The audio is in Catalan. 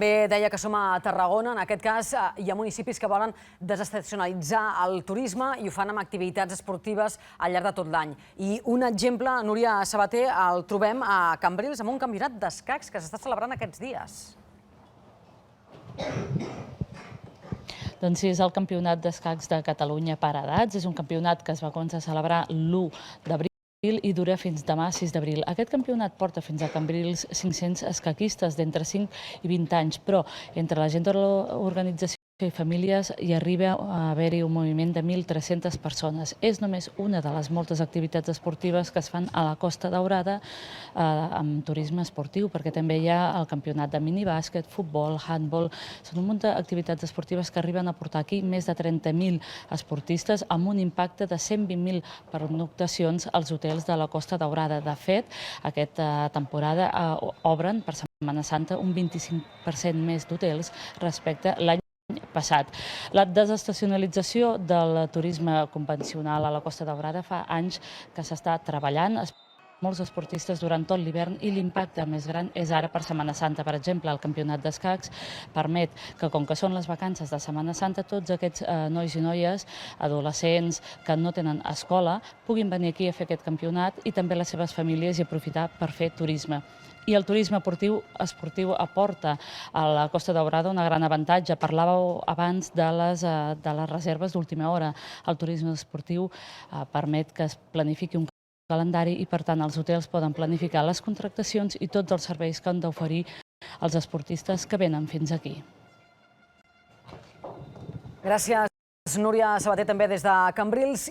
Bé, deia que som a Tarragona. En aquest cas, hi ha municipis que volen desestacionalitzar el turisme i ho fan amb activitats esportives al llarg de tot l'any. I un exemple, Núria Sabater, el trobem a Cambrils amb un campionat d'escacs que s'està celebrant aquests dies. Doncs sí, és el Campionat d'Escacs de Catalunya per edats. És un campionat que es va començar a celebrar l'1 d'abril i dura fins demà, 6 d'abril. Aquest campionat porta fins a Cambrils 500 escaquistes d'entre 5 i 20 anys, però entre la gent de l'organització i famílies hi arriba a haver-hi un moviment de 1.300 persones. És només una de les moltes activitats esportives que es fan a la Costa Daurada amb turisme esportiu, perquè també hi ha el campionat de minibàsquet, futbol, handball. Són un munt d'activitats esportives que arriben a portar aquí més de 30.000 esportistes amb un impacte de 120.000 pernoctacions als hotels de la Costa Daurada. De fet, aquesta temporada obren per Setmana Santa un 25% més d'hotels respecte a l'any passat. La desestacionalització del turisme convencional a la Costa Daurada fa anys que s'està treballant. Molts esportistes durant tot l'hivern i l'impacte més gran és ara per Setmana Santa. Per exemple, el campionat d'escacs permet que, com que són les vacances de Setmana Santa, tots aquests nois i noies, adolescents que no tenen escola, puguin venir aquí a fer aquest campionat i també les seves famílies i aprofitar per fer turisme. I el turisme esportiu aporta a la Costa Daurada un gran avantatge. Parlàveu abans de les reserves d'última hora. El turisme esportiu permet que es planifiqui un calendari i, per tant, els hotels poden planificar les contractacions i tots els serveis que han d'oferir els esportistes que venen fins aquí. Gràcies, Núria Sabater, també des de Cambrils.